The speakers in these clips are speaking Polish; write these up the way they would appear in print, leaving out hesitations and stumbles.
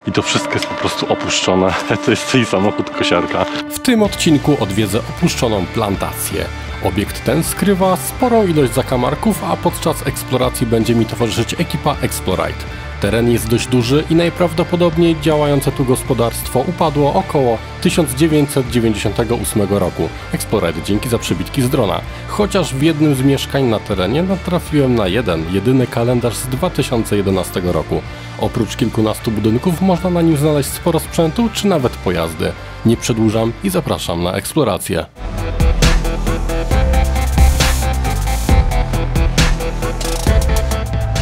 I to wszystko jest po prostu opuszczone. To jest ten samochód kosiarka. W tym odcinku odwiedzę opuszczoną plantację. Obiekt ten skrywa sporą ilość zakamarków, a podczas eksploracji będzie mi towarzyszyć ekipa Explorite. Teren jest dość duży i najprawdopodobniej działające tu gospodarstwo upadło około 1998 roku. Explorite, dzięki za przebitki z drona. Chociaż w jednym z mieszkań na terenie natrafiłem na jedyny kalendarz z 2011 roku. Oprócz kilkunastu budynków można na nim znaleźć sporo sprzętu czy nawet pojazdy. Nie przedłużam i zapraszam na eksplorację.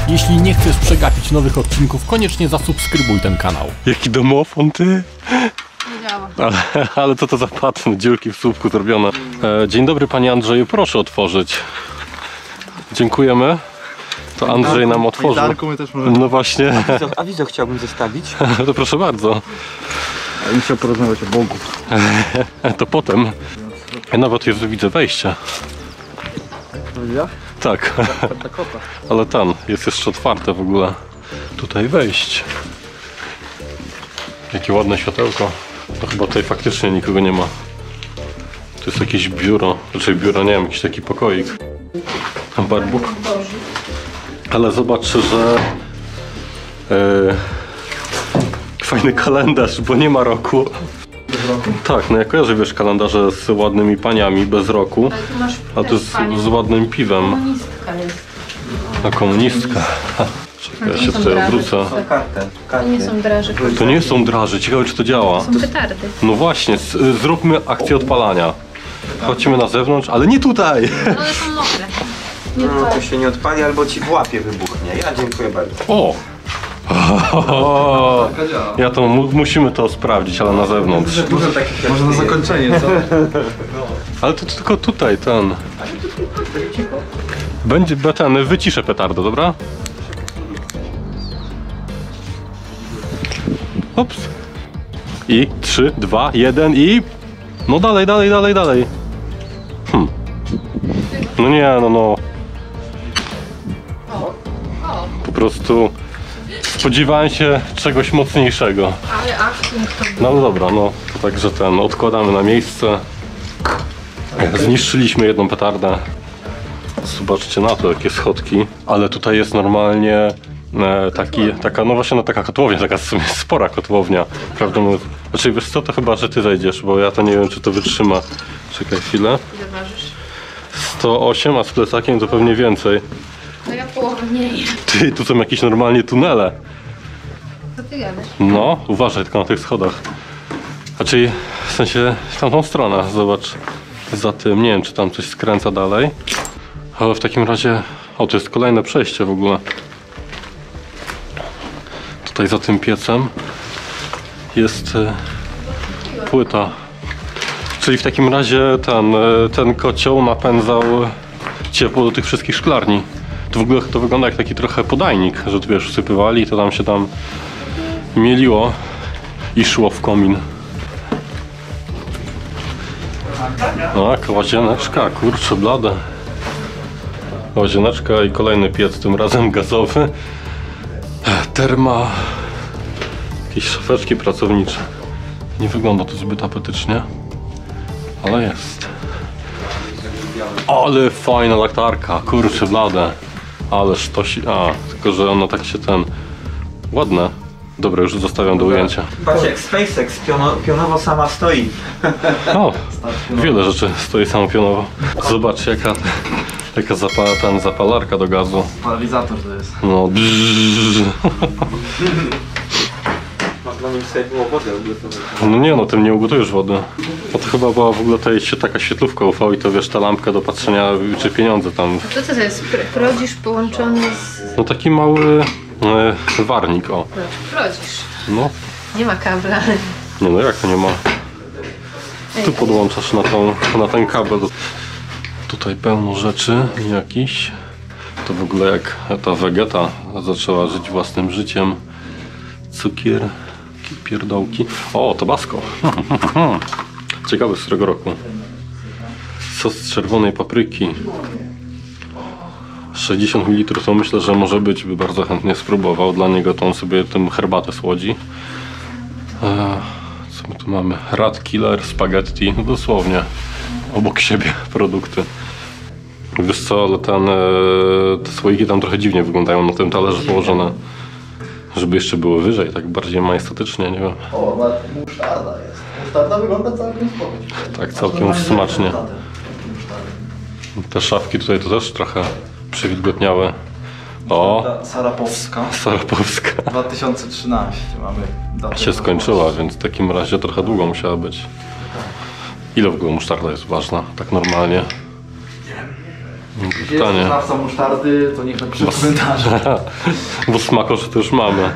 Jeśli nie chcesz przegapić nowych odcinków, koniecznie zasubskrybuj ten kanał. Jaki domofon, ty? Nie działa. Ale co to za patent, dziurki w słupku zrobione. Dzień dobry, panie Andrzeju, proszę otworzyć. Dziękujemy. To Andrzej nam otworzył. My też możemy. No właśnie. A widzę, chciałbym zostawić. To proszę bardzo. Ja muszę porozmawiać o Bogu. To potem. Ja nawet już widzę wejście. Ja? Tak. Ale tam jest jeszcze otwarte w ogóle. Tutaj wejść. Jakie ładne światełko. To chyba tutaj faktycznie nikogo nie ma. To jest jakieś biuro. Znaczy biuro, nie wiem, jakiś taki pokoik. Barbuk. Ale zobaczcie, że fajny kalendarz, bo nie ma roku. Tak, no ja kojarzę, wiesz, kalendarze z ładnymi paniami bez roku. Ale tu masz A to z ładnym piwem. komunistka jest. A komunistka. Czekaj, ja się tutaj obrócę. To nie są draże. To nie są draże, ciekawe czy to działa. Są petardy. No właśnie, zróbmy akcję odpalania. Chodźmy na zewnątrz, ale nie tutaj! No one są mokre. Nie No to się nie odpali, albo ci w łapie wybuchnie. Ja dziękuję bardzo. O! Ja to musimy to sprawdzić, ale na zewnątrz. Może na zakończenie, co? Ale to tylko tutaj, ten. Będzie ten, wyciszę petardę, dobra? Ops. I 3, 2, 1 i... No dalej. No nie, no. Po prostu spodziewałem się czegoś mocniejszego. Ale acting to No dobra, no to także ten, odkładamy na miejsce. Zniszczyliśmy jedną petardę. Zobaczcie na to, jakie schodki. Ale tutaj jest normalnie taka, no właśnie taka kotłownia, taka spora kotłownia. Prawdę mówiąc. Znaczy wiesz co, to chyba, że ty zejdziesz, bo ja to nie wiem, czy to wytrzyma. Czekaj chwilę. ile ważysz? 108, a z plecakiem to pewnie więcej. No ja połowę mniej. Ty, tu są jakieś normalnie tunele. Co ty gadasz? No, uważaj tylko na tych schodach. Znaczy, w sensie w tamtą stronę, zobacz. Za tym, nie wiem czy tam coś skręca dalej. Ale w takim razie, o to jest kolejne przejście w ogóle. Tutaj za tym piecem jest płyta. Czyli w takim razie ten kocioł napędzał ciepło do tych wszystkich szklarni. To w ogóle to wygląda jak taki trochę podajnik, że tu wiesz, wsypywali, to tam się mieliło i szło w komin. Tak, łazieneczka, kurczę blade. Łazieneczka i kolejny piec, tym razem gazowy. Terma. Jakieś szafeczki pracownicze. Nie wygląda to zbyt apetycznie, ale jest. Ale fajna laktarka, kurczę blade. Ależ to się... tylko że ona tak się ładne. Dobra, już zostawiam do ujęcia. Patrz jak SpaceX pionowo sama stoi. O, wiele rzeczy stoi samopionowo. Zobaczcie jaka zapalarka do gazu. Paralizator to jest. No Można nim sobie było wodę ugotować. No nie no, tym nie ugotujesz wody. Bo to chyba była w ogóle taka świetlówka UV i to wiesz, ta lampka do patrzenia czy pieniądze tam. To jest? Prodzisz połączony z... No taki mały warnik, o. Prodzisz. No, Nie ma kabla. nie no jak to nie ma. Tu podłączasz na ten kabel. Tutaj pełno rzeczy jakichś. To w ogóle jak ta Vegeta zaczęła żyć własnym życiem. Cukier, pierdołki. O, Tabasco. Ciekawe z którego roku. Sos z czerwonej papryki. 60 ml to myślę, że może być, by bardzo chętnie spróbował. Dla niego to on sobie tym herbatę słodzi. Co my tu mamy? Rat Killer, spaghetti, no dosłownie obok siebie produkty. Wiesz co, ale te słoiki tam trochę dziwnie wyglądają na tym talerzu położone. Żeby jeszcze było wyżej, tak bardziej majestatycznie, nie wiem. O, nawet musztarda jest. Musztarda wygląda całkiem spoko. Tak, całkiem smacznie. Te szafki tutaj to też trochę przywilgotniały. O, Sarapowska. Sarapowska 2013 mamy datę. się skończyła, więc w takim razie trochę długo musiała być. Ile w ogóle musztarda jest ważna, tak normalnie? Jeśli jest Pytanie. znawca musztardy, to niech napisze w komentarzach. Bo smakosze to już mamy.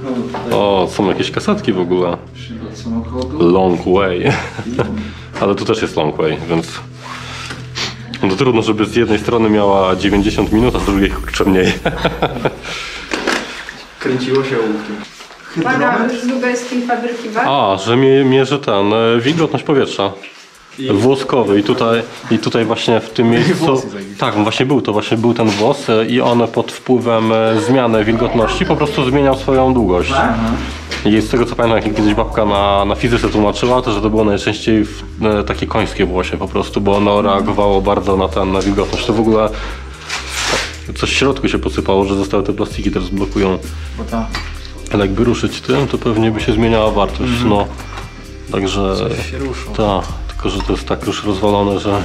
No, tutaj O, są jakieś kasetki w ogóle. przylot samochodu. Long Way. Ale tu też jest Long Way, więc... No to trudno, żeby z jednej strony miała 90 minut, a z drugiej kurczę mniej. Kręciło się ołówkiem. Uwaga, Hydrometr. z lubelskiej fabryki wag. A, że mierzy wilgotność powietrza. Włoskowy i tutaj właśnie w tym miejscu. włosy zajebiście. Tak, właśnie był ten włos i one pod wpływem zmiany wilgotności po prostu zmieniał swoją długość. I z tego co pamiętam, jak kiedyś babka na fizyce tłumaczyła, to że to było najczęściej takie końskie włosie po prostu, bo ono reagowało bardzo na wilgotność. To w ogóle coś w środku się posypało, że zostały te plastiki, teraz blokują. Bo ta Ale jakby ruszyć tym, to pewnie by się zmieniała wartość. No, także się ruszą. tak, tylko że to jest tak już rozwalone, że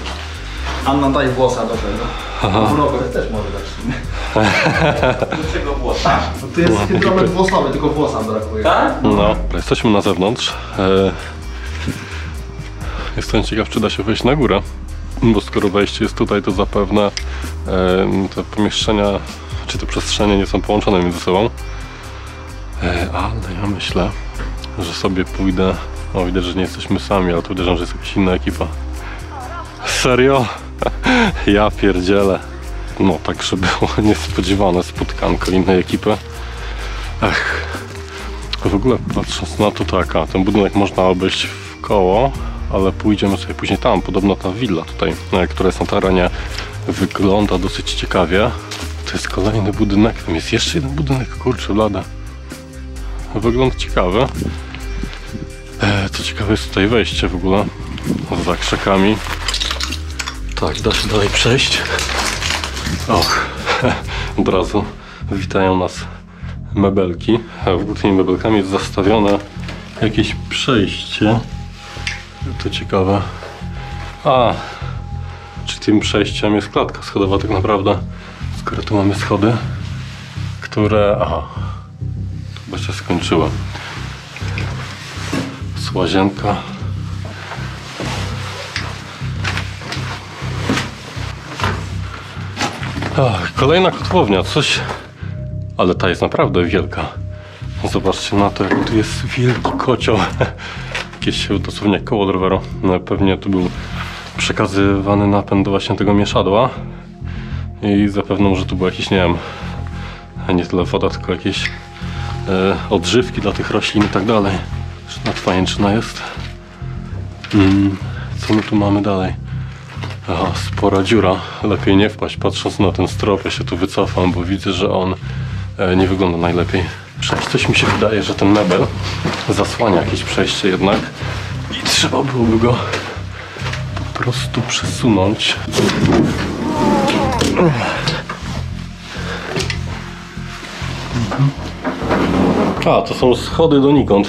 Anna, daj włosa do tego. Robert też może zacznijmy. Dlaczego włosa? No to jest hydrometr włosowy, tylko włosa brakuje. Tak? no, jesteśmy na zewnątrz. Jestem ciekaw, czy da się wejść na górę, bo skoro wejście jest tutaj, to zapewne te pomieszczenia, czy te przestrzenie nie są połączone między sobą. Ale ja myślę, że sobie pójdę. O, widać, że nie jesteśmy sami, ale tu uderzam, że jest jakaś inna ekipa. Serio? Ja pierdzielę. No, tak, żeby było niespodziewane spotkanko innej ekipy. Ech. W ogóle patrząc na to, tak, ten budynek można obejść w koło, ale pójdziemy sobie później tam. Podobno ta willa tutaj, która jest na terenie, wygląda dosyć ciekawie. To jest kolejny budynek, tam jest jeszcze jeden budynek, kurczę blade. Wygląda ciekawy. Co ciekawe, jest tutaj wejście w ogóle za krzakami. Tak, da się dalej przejść. Och, od razu witają nas mebelki. W ogóle tymi mebelkami jest zastawione jakieś przejście. To ciekawe. A, czy tym przejściem jest klatka schodowa tak naprawdę? Skoro tu mamy schody, które... Aha, chyba się skończyły. Łazienka. Ach, kolejna kotłownia, coś... Ale ta jest naprawdę wielka. Zobaczcie na to, jak tu jest wielki kocioł. Jakieś dosłownie koło do roweru. No, pewnie tu był przekazywany napęd do właśnie tego mieszadła. I zapewne może tu był jakiś, nie wiem, nie tyle woda, tylko jakieś odżywki dla tych roślin i tak dalej. Nadpajęczyna jest. Co my tu mamy dalej? Aha, spora dziura. Lepiej nie wpaść. Patrząc na ten strop, ja się tu wycofam, bo widzę, że on nie wygląda najlepiej. Coś mi się wydaje, że ten mebel zasłania jakieś przejście jednak i trzeba byłoby go po prostu przesunąć. A, to są schody donikąd.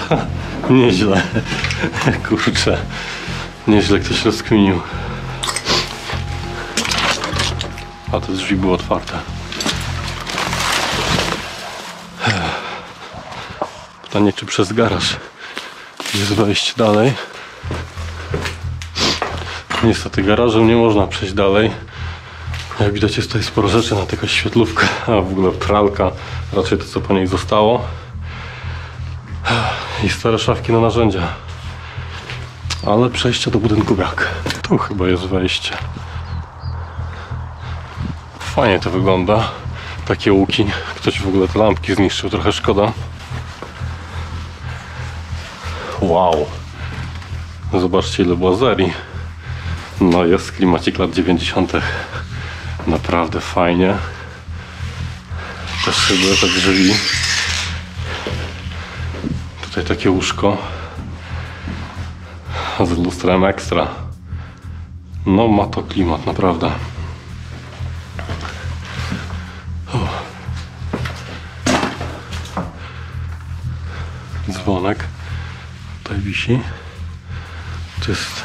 Nieźle. Kurczę. Nieźle ktoś rozkminił. A te drzwi były otwarte. Pytanie, czy przez garaż jest wejść dalej. Niestety garażem nie można przejść dalej. Jak widać, jest tutaj sporo rzeczy, na tylko świetlówka, a w ogóle pralka, raczej to co po niej zostało. I stare szafki na narzędzia. Ale przejścia do budynku brak. Tu chyba jest wejście. Fajnie to wygląda. Takie łuki. Ktoś w ogóle te lampki zniszczył, trochę szkoda. Wow. Zobaczcie, ile błazerii. No jest klimacik lat 90. Naprawdę fajnie. Też były te drzwi. Tutaj takie łóżko z lustrem ekstra. No ma to klimat, naprawdę. Dzwonek tutaj wisi. To jest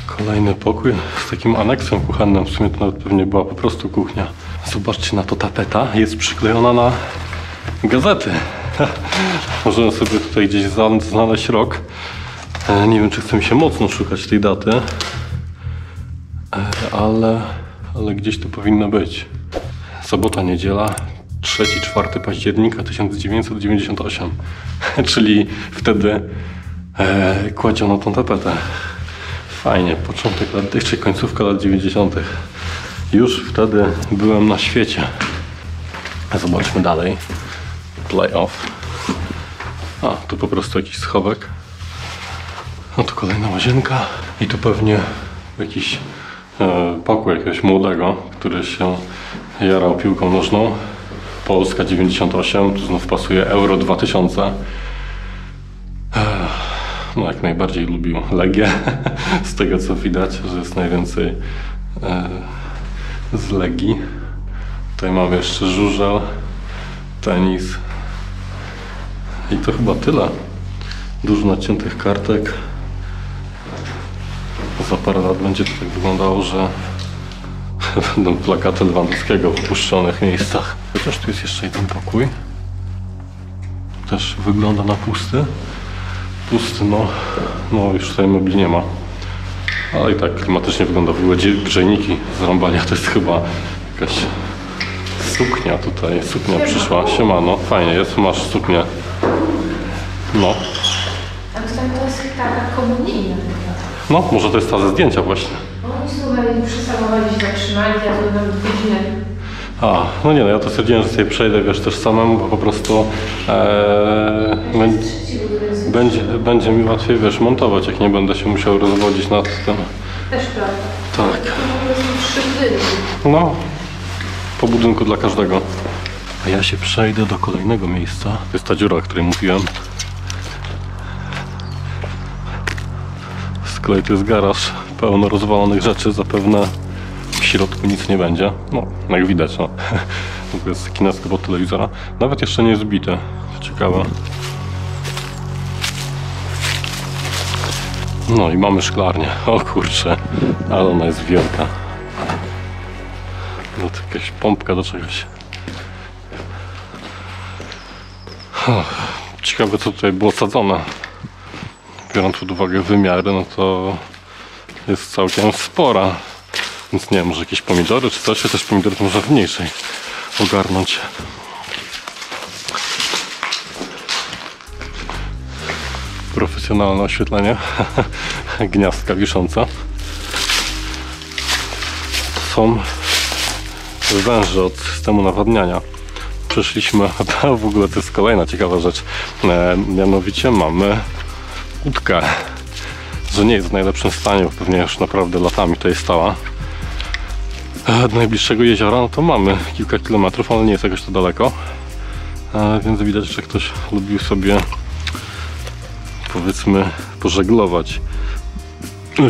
kolejny pokój z takim aneksem kuchennym. W sumie to nawet pewnie była po prostu kuchnia. Zobaczcie na to, tapeta jest przyklejona na gazety. Możemy sobie tutaj gdzieś znaleźć rok. Nie wiem, czy chce mi się mocno szukać tej daty, ale gdzieś to powinno być. Sobota, niedziela, 3-4 października 1998. Czyli wtedy kładziono tą tapetę. Fajnie, początek lat, jeszcze końcówka lat 90. Już wtedy byłem na świecie. Zobaczmy dalej. Playoff. A, tu po prostu jakiś schowek. No to kolejna łazienka. I tu pewnie jakiś pokój jakiegoś młodego, który się jarał piłką nożną. Polska 98, tu znów pasuje Euro 2000. No jak najbardziej lubił Legię. Z tego co widać, że jest najwięcej z Legii. Tutaj mamy jeszcze żużel, tenis. I to chyba tyle. Dużo naciętych kartek. Za parę lat będzie to tak wyglądało, że będą plakaty Lewandowskiego w opuszczonych miejscach. Chociaż tu jest jeszcze jeden pokój. Też wygląda na pusty. Pusty, no już tutaj mebli nie ma. Ale i tak klimatycznie wygląda. W ogóle grzejniki z rąbania to jest chyba jakaś suknia tutaj. Suknia przyszła. Siemano, fajnie jest, masz suknię. No. A to jest taka komunijna. No, może to jest ta ze zdjęcia właśnie. Oni słuchaj, przy samochodzie się zatrzymali, ja tu nawet godzinę. A, no nie, no ja to stwierdziłem, że sobie przejdę, wiesz, też samemu, bo po prostu będzie mi łatwiej, wiesz, montować, jak nie będę się musiał rozwodzić nad tym. Też prawda. Tak. To jest 3 budynki. No, po budynku dla każdego. A ja się przejdę do kolejnego miejsca. To jest ta dziura, o której mówiłem. Z kolei to jest garaż, pełno rozwalonych rzeczy, zapewne w środku nic nie będzie. No, jak widać, no. To jest kineskop od telewizora. Nawet jeszcze nie jest zbity. Ciekawe. No i mamy szklarnię. O kurczę, ale ona jest wielka. No to jakaś pompka do czegoś. Ciekawe, co tutaj było sadzone. Biorąc pod uwagę wymiary, no to jest całkiem spora. Więc nie wiem, może jakieś pomidory czy coś, też pomidory to można w mniejszej ogarnąć. Profesjonalne oświetlenie. Gniazdka wisząca. To są węże od systemu nawadniania. Przeszliśmy, a w ogóle to jest kolejna ciekawa rzecz. Mianowicie mamy łódkę, że nie jest w najlepszym stanie, bo pewnie już naprawdę latami tutaj stała. Do najbliższego jeziora, no to mamy kilka kilometrów, ale nie jest jakoś to daleko. Więc widać, że ktoś lubił sobie, powiedzmy, pożeglować.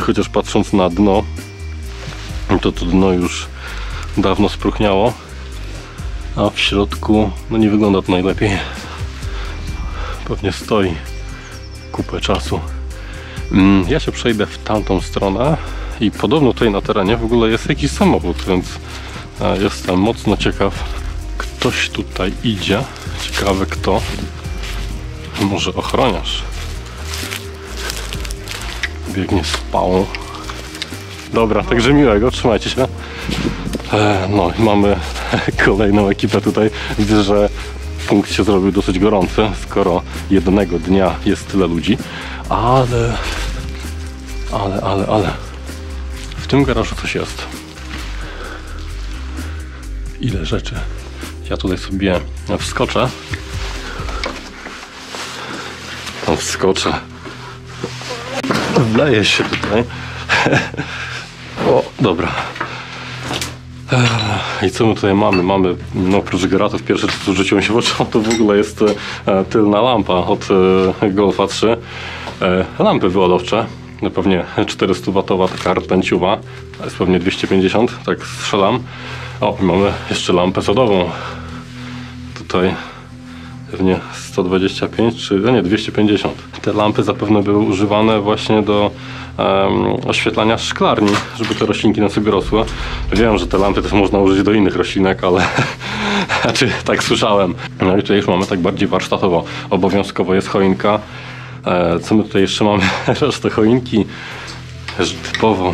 Chociaż patrząc na dno, to dno już dawno spróchniało, a w środku no nie wygląda to najlepiej. Pewnie stoi kupę czasu. Ja się przejdę w tamtą stronę i podobno tutaj na terenie w ogóle jest jakiś samochód, więc jestem mocno ciekaw. Ktoś tutaj idzie. Ciekawe kto. Może ochroniarz. Biegnie z pałą. Dobra, także miłego, trzymajcie się. No i mamy kolejną ekipę tutaj. Widzę, że punkt się zrobił dosyć gorący, skoro jednego dnia jest tyle ludzi. Ale w tym garażu coś jest. Ile rzeczy. Ja tutaj sobie wskoczę. Tam wskoczę. Wleję się tutaj. O, dobra. I co my tutaj mamy? Mamy, no oprócz gratów, pierwsze co rzuciło się w oczy, to w ogóle jest tylna lampa od Golfa 3. Lampy wyładowcze, no pewnie 400W taka rtęciowa, to jest pewnie 250, tak strzelam. O, i mamy jeszcze lampę sodową. Tutaj pewnie 125 czy nie, 250. Te lampy zapewne były używane właśnie do oświetlania szklarni, żeby te roślinki na sobie rosły. Wiem, że te lampy też można użyć do innych roślinek, ale znaczy tak słyszałem. No i tutaj już mamy tak bardziej warsztatowo. Obowiązkowo jest choinka. Co my tutaj jeszcze mamy? Resztę choinki. Typowo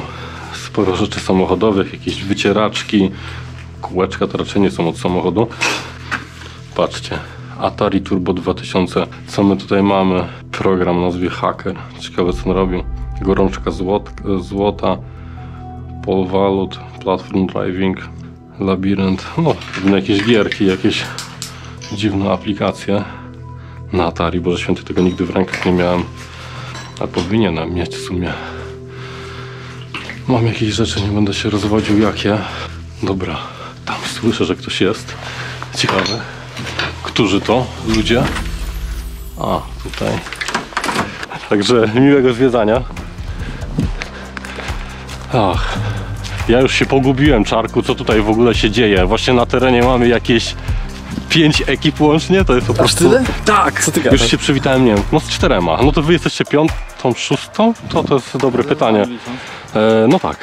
sporo rzeczy samochodowych, jakieś wycieraczki. Kółeczka to raczej nie są od samochodu. Patrzcie. Atari Turbo 2000. Co my tutaj mamy? Program o nazwie Hacker. Ciekawe co on robił. Gorączka złota. Pole Vault. Platform Driving. Labirynt. No, pewnie jakieś gierki, jakieś dziwne aplikacje. Na Atari, Boże Święty, tego nigdy w rękach nie miałem. A powinienem mieć w sumie. Mam jakieś rzeczy, nie będę się rozwodził jakie. Dobra, tam słyszę, że ktoś jest. Ciekawe. Którzy to ludzie? A, tutaj. Także miłego zwiedzania. Ach, ja już się pogubiłem, Czarku, co tutaj w ogóle się dzieje. Właśnie na terenie mamy jakieś 5 ekip łącznie, to jest po prostu... tyle? Tak! Co ty gadasz? Już się przywitałem, nie wiem, no z 4. No to wy jesteście 5., 6? To jest dobre pytanie. No tak,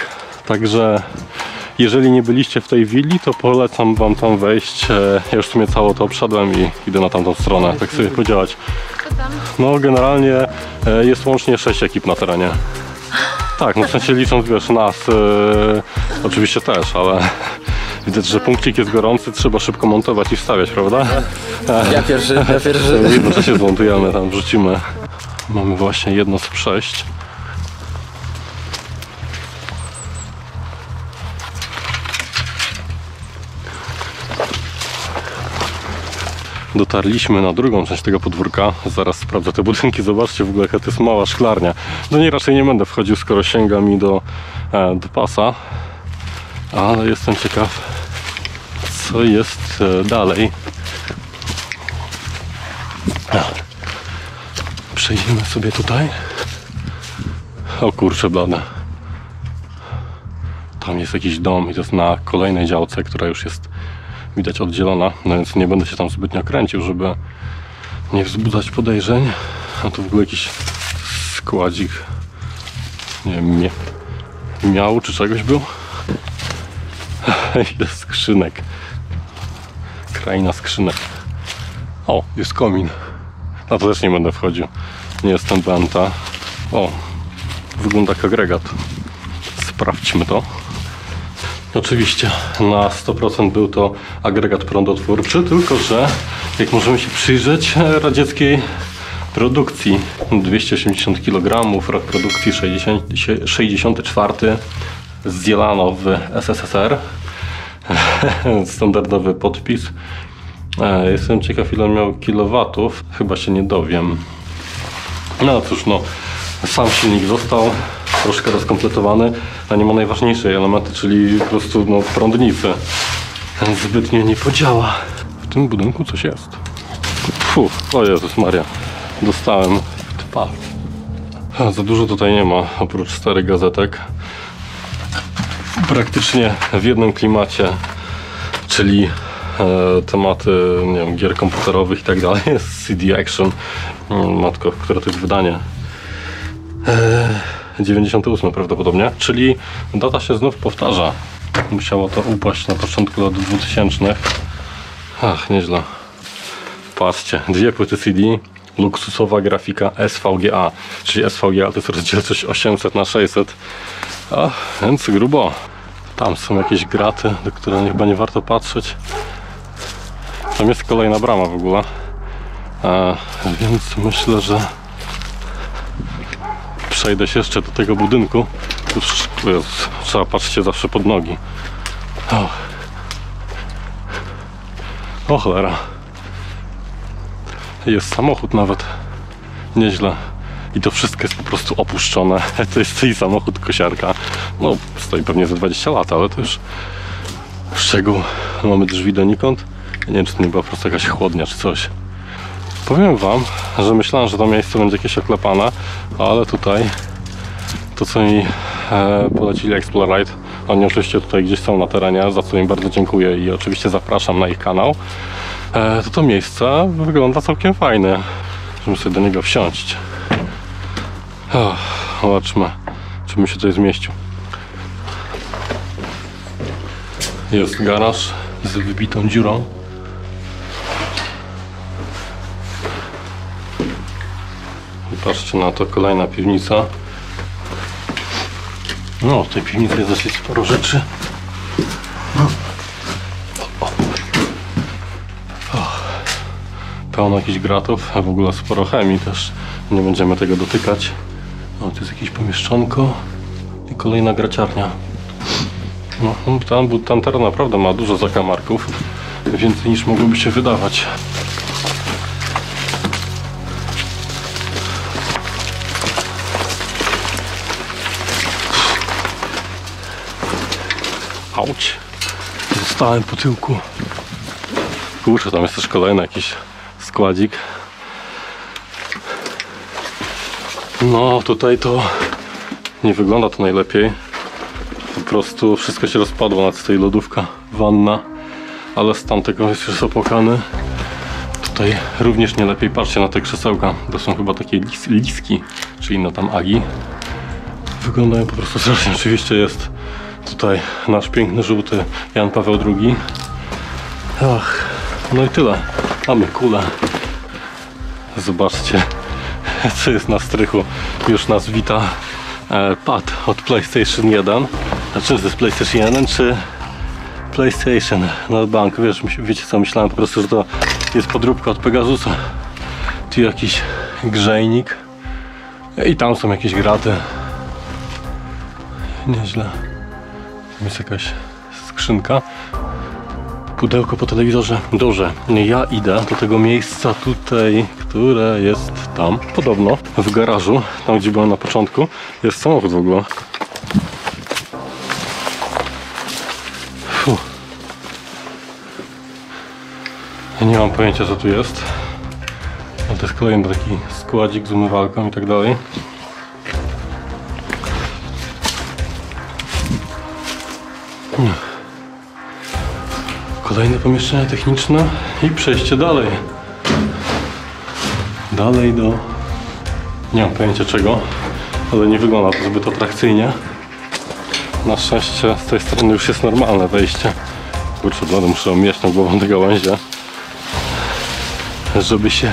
także jeżeli nie byliście w tej willi, to polecam wam tam wejść. Ja już w sumie cało to obszedłem i idę na tamtą stronę, tak sobie podziałać. No generalnie jest łącznie 6 ekip na terenie. Tak, no w sensie licząc, wiesz, nas oczywiście też, ale widać, że punkcik jest gorący, trzeba szybko montować i wstawiać, prawda? Ja pierwszy. W jednocześnie zmontujemy, tam wrzucimy. Mamy właśnie jedno z przejść. Dotarliśmy na drugą część tego podwórka. Zaraz sprawdzę te budynki. Zobaczcie w ogóle, jaka to jest mała szklarnia. Do niej raczej nie będę wchodził, skoro sięga mi do pasa. Ale jestem ciekaw, co jest dalej. Przejdziemy sobie tutaj. O kurczę blade. Tam jest jakiś dom i to jest na kolejnej działce, która już jest widać oddzielona, no więc nie będę się tam zbytnio kręcił, żeby nie wzbudzać podejrzeń. A tu w ogóle jakiś składzik, nie wiem, miał czy czegoś był. Ile skrzynek. Kraina skrzynek. O, jest komin. Na to też nie będę wchodził. Nie jestem benta. O, wygląda jak agregat. Sprawdźmy to. Oczywiście na 100% był to agregat prądotwórczy, tylko że jak możemy się przyjrzeć radzieckiej produkcji, 280 kg, rok produkcji 64, zdzielano w SSSR, standardowy podpis. Jestem ciekaw, ile miał kilowatów, chyba się nie dowiem. No cóż, no, sam silnik został troszkę rozkompletowany, a nie ma najważniejszej elementy, czyli po prostu no, prądnicy. Zbytnio nie podziała. W tym budynku coś jest. O Jezus Maria, dostałem tpa. Za dużo tutaj nie ma, oprócz starych gazetek. Praktycznie w jednym klimacie, czyli tematy, nie wiem, gier komputerowych i tak dalej. Jest CD Action. Matko, które to jest wydanie? 98 prawdopodobnie, czyli data się znów powtarza. Musiało to upaść na początku lat 2000. Ach, nieźle. Patrzcie, 2 płyty CD, luksusowa grafika SVGA, czyli SVGA to jest rozdzielczość 800×600. A, więc grubo. Tam są jakieś graty, do których chyba nie warto patrzeć. Tam jest kolejna brama w ogóle. Więc myślę, że przejdę się jeszcze do tego budynku. Jezus, trzeba patrzcie zawsze pod nogi. O cholera. Jest samochód nawet. Nieźle. I to wszystko jest po prostu opuszczone. To jest i samochód kosiarka. No, stoi pewnie za 20 lat, ale to już szczegół. Mamy drzwi donikąd. Nie wiem, czy to nie była po prostu jakaś chłodnia czy coś. Powiem wam, że myślałem, że to miejsce będzie jakieś oklepane, ale tutaj to, co mi polecili Explorite, oni oczywiście tutaj gdzieś są na terenie, za co im bardzo dziękuję i oczywiście zapraszam na ich kanał, to miejsce wygląda całkiem fajne, żeby sobie do niego wsiąść. Zobaczmy, czy bym się tutaj zmieścił. Jest garaż z wybitą dziurą. I patrzcie na to, kolejna piwnica. No, w tej piwnicy jest dosyć sporo rzeczy. Pełno jakichś gratów, a w ogóle sporo chemii też. Nie będziemy tego dotykać. O, tu jest jakieś pomieszczonko i kolejna graciarnia. No, tam teren naprawdę ma dużo zakamarków. Więcej niż mogłoby się wydawać. Auć! Zostałem po tyłku. Kurczę, tam jest też kolejny jakiś składzik. No, tutaj to nie wygląda to najlepiej. Po prostu wszystko się rozpadło, nawet tutaj lodówka, wanna, ale stan tego jest już opłakany. Tutaj również nie lepiej. Patrzcie na te krzesełka. To są chyba takie liski, czy inne tam agi. Wyglądają po prostu strasznie. Oczywiście jest tutaj nasz piękny żółty Jan Paweł II. Ach, no i tyle. Mamy kulę. Zobaczcie, co jest na strychu. Już nas wita pad od PlayStation 1. A czy to jest PlayStation 1 czy PlayStation? Na bank, wiesz, wiecie co, myślałem po prostu, że to jest podróbka od Pegasusa. Tu jakiś grzejnik i tam są jakieś graty. Nieźle. Tam jest jakaś skrzynka. Pudełko po telewizorze. Dobrze, ja idę do tego miejsca tutaj, które jest tam. Podobno w garażu, tam gdzie byłem na początku, jest samochód w ogóle. Ja nie mam pojęcia, co tu jest. Ale to jest kolejny taki składzik z umywalką i tak dalej. Kolejne pomieszczenia techniczne i przejście dalej. Dalej do... nie mam pojęcia czego, ale nie wygląda to zbyt atrakcyjnie. Na szczęście z tej strony już jest normalne wejście. Kurczę, będę muszę omijać tą głową tę gałęzię, żeby się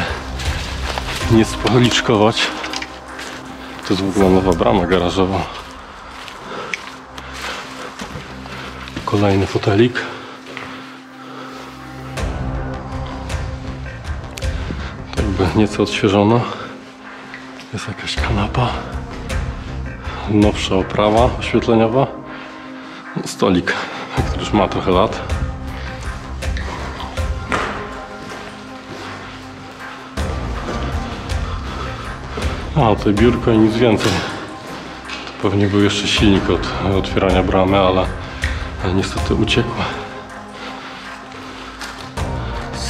nie spoliczkować. To jest w ogóle nowa brama garażowa. Kolejny fotelik. Tak by nieco odświeżona. Jest jakaś kanapa. Nowsza oprawa oświetleniowa. Stolik, który już ma trochę lat. A, tutaj biurko i nic więcej. To pewnie był jeszcze silnik od otwierania bramy, ale niestety uciekł.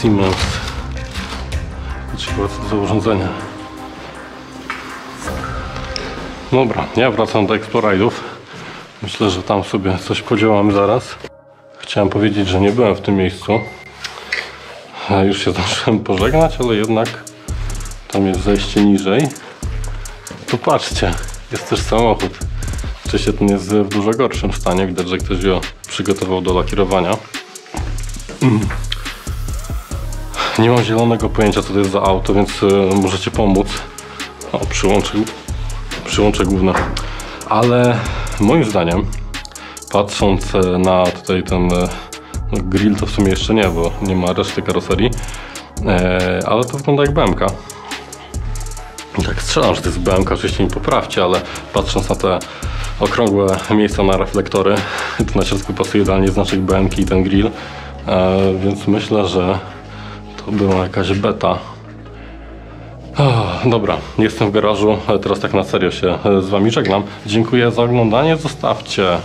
Siemens. Ciekawe co to za urządzenie. Dobra, ja wracam do Explorite'ów. Myślę, że tam sobie coś podziałamy zaraz. Chciałem powiedzieć, że nie byłem w tym miejscu. Już się zdążyłem pożegnać, ale jednak tam jest zejście niżej. Tu patrzcie, jest też samochód. Oczywiście ten jest w dużo gorszym stanie. Widać, że ktoś go przygotował do lakierowania. Nie mam zielonego pojęcia, co to jest za auto, więc możecie pomóc. O, przyłącze główne. Ale moim zdaniem, patrząc na tutaj ten grill, to w sumie jeszcze nie, bo nie ma reszty karoserii, ale to wygląda jak BMK. Tak strzelam, że to jest BMK, oczywiście mi poprawcie, ale patrząc na te okrągłe miejsca na reflektory, to na środku pasuje idealnie znaczek BMK i ten grill, więc myślę, że to była jakaś beta. Dobra, jestem w garażu, ale teraz tak na serio się z wami żegnam. Dziękuję za oglądanie, zostawcie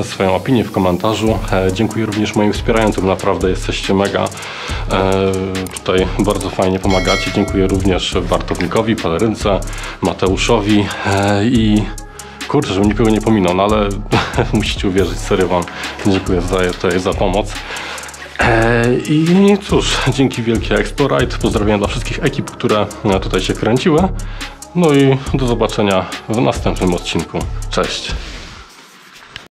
swoją opinię w komentarzu. Dziękuję również moim wspierającym, naprawdę jesteście mega. Tutaj bardzo fajnie pomagacie. Dziękuję również Bartłownikowi, Pelerynce, Mateuszowi i kurczę, żebym nikogo nie pominął, no ale musicie uwierzyć, serio wam dziękuję za pomoc. I cóż, dzięki wielkie Explorite, pozdrawiam dla wszystkich ekip, które tutaj się kręciły. No i do zobaczenia w następnym odcinku. Cześć!